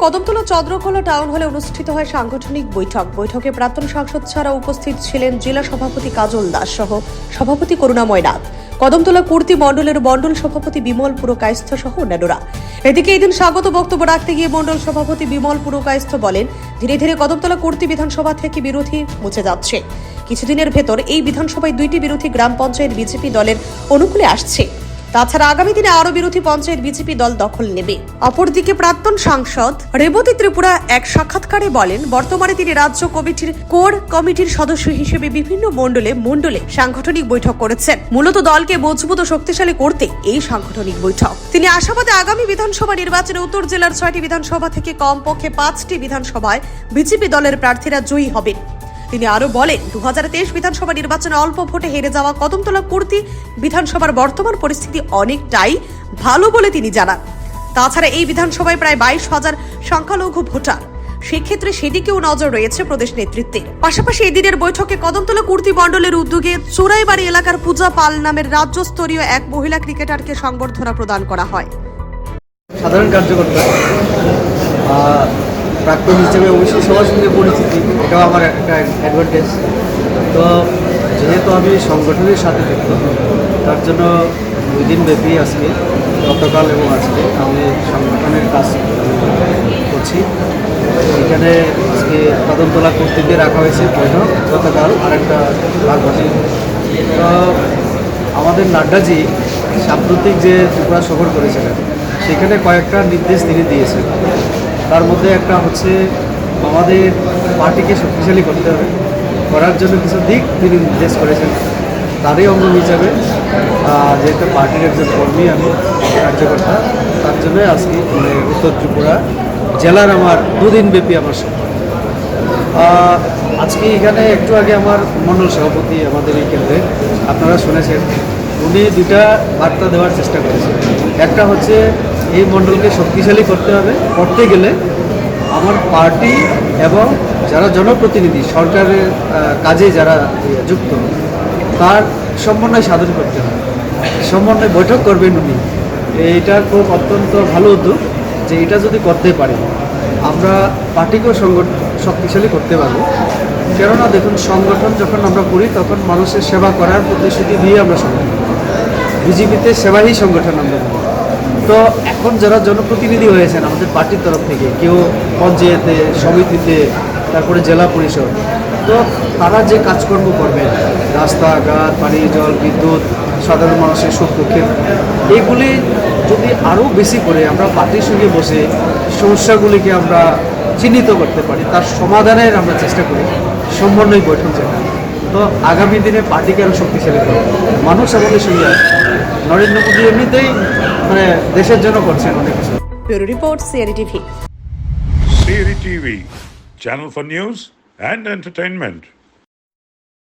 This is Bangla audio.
কদমতলা চন্দ্রকোনা টাউন হলে অনুষ্ঠিত হয় সাংগঠনিক বৈঠকে প্রাক্তন সাংসদ ছাড়া উপস্থিত ছিলেন জেলা সভাপতি কাজল দাস সহ সভাপতি করুণাময় নাথ, কদমতলা কুর্তি মণ্ডলের মণ্ডল সভাপতি বিমল পুরকায়স্থ সহ অন্যান্যরা। এদিকে এদিন স্বাগত বক্তব্য রাখতে গিয়ে মণ্ডল সভাপতি বিমল পুরকায়স্থ বলেন, ধীরে ধীরে কদমতলা কুর্তি বিধানসভা থেকে বিরোধী মুছে যাচ্ছে। কিছুদিনের ভেতর এই বিধানসভায় 2টি বিরোধী গ্রাম পঞ্চায়েত বিজেপি দলের অনুকূলে আসছে। তাছাড়া আগামী দিনে আরো বিরোধী পঞ্চায়েত বিজেপি দল দখল নেবে। অপরদিকে প্রাক্তন সাংসদ রেবতী ত্রিপুরা এক সাক্ষাৎকারে বলেন, বর্তমানে তিনি রাজ্য কমিটির কোর কমিটির সদস্য হিসেবে বিভিন্ন মণ্ডলে সাংগঠনিক বৈঠক করেছেন। মূলত দলকে মজবুত ও শক্তিশালী করতে এই সাংগঠনিক বৈঠক। তিনি আশাবাদী আগামী বিধানসভা নির্বাচনে উত্তর জেলার 6টি বিধানসভা থেকে কমপক্ষে 5টি বিধানসভায় বিজেপি দলের প্রার্থীরা জয়ী হবেন। তিনি আরো বলেন, 2023 বিধানসভা নির্বাচনে অল্প ভোটে হেরে যাওয়া কদমতলা কুর্তি বিধানসভার বর্তমান পরিস্থিতি অনেকটাই ভালো বলে তিনি জানান। তাছাড়া এই বিধানসভায় প্রায় 22,000 সংখ্যালঘু ভোটার, সেক্ষেত্রে সেদিকেও নজর রয়েছে প্রদেশ নেতৃত্বের। পাশাপাশি এদিনের বৈঠকে কদমতলা কুর্তি মণ্ডলের উদ্যোগে চোরাইবাড়ি এলাকার পূজা পাল নামের রাজ্যস্তরীয় এক মহিলা ক্রিকেটারকে সংবর্ধনা প্রদান করা হয়। সাধারণ কার্যকর্তা প্রাক্তন হিসেবে অবশ্যই সবার সঙ্গে পরিচিতি, এটাও আমার একটা অ্যাডভান্টেজ। তো যেহেতু আমি সংগঠনের সাথে যুক্ত, তার জন্য 2 দিন ব্যাপী আজকে, গতকাল এবং আজকে আমি সংগঠনের কাজ করছি। এখানে আজকে কদমতলা কর্তৃপক্ষে রাখা হয়েছে বৈঠক, গতকাল আরেকটা ভাগবাসী। তো আমাদের নাড্ডাজি সাম্প্রতিক যে ত্রিপুরা সফর করেছিলেন, সেখানে কয়েকটা নির্দেশ তিনি দিয়েছেন। তার মধ্যে একটা হচ্ছে আমাদের পার্টিকে শক্তিশালী করতে হবে, করার জন্য কিছু দিক তিনি নির্দেশ করেছেন। তারই অঙ্গ হিসাবে যেহেতু পার্টির একজন কর্মী, আমি কার্যকর্তা, তার জন্য আজকে উত্তর ত্রিপুরা জেলার আমার 2 দিন ব্যাপী আমার সফর। আজকে এখানে একটু আগে আমার মণ্ডল সভাপতি আমাদের এই কেন্দ্রে, আপনারা শুনেছেন, উনি 2টা বার্তা দেওয়ার চেষ্টা করেছেন। একটা হচ্ছে এই মণ্ডলকে শক্তিশালী করতে গেলে আমার পার্টি এবং যারা জনপ্রতিনিধি, সরকারের কাজে যারা যুক্ত, তার সমন্বয় সাধন করতে হবে। সমন্বয় বৈঠক করবেন উনি। এইটা খুব অত্যন্ত ভালো উদ্যোগ, যে এটা যদি করতে পারি আমরা পার্টিকেও শক্তিশালী করতে পারবো। কেননা দেখুন, সংগঠন যখন আমরা করি তখন মানুষের সেবা করার প্রতিশ্রুতি দিয়ে আমরা সংগঠন, বিজেপিতে সেবাহী সংগঠন আমরা করি। তো এখন যারা জনপ্রতিনিধি হয়েছেন আমাদের পার্টির তরফ থেকে, কেউ পঞ্চায়েতে, সমিতিতে, তারপরে জেলা পরিষদ, তো তারা যে কাজকর্ম করবেন, রাস্তাঘাট, পানি, জল, বিদ্যুৎ, সাধারণ মানুষের সুখ দুঃখের, এগুলি যদি আরও বেশি করে আমরা পার্টির সঙ্গে বসে সমস্যাগুলিকে আমরা চিহ্নিত করতে পারি, তার সমাধানের আমরা চেষ্টা করি, সমন্বয় বৈঠক যেটা। তো আগামী দিনে পার্টিকে আরও শক্তিশালী করবে, মানুষ আমাদের সঙ্গে আছে। নরেন্দ্র মোদী এমনিতেই দেশের জন্য করছেন অনেক কিছু। Bureau report, CRE TV. CRE TV, channel for news and entertainment.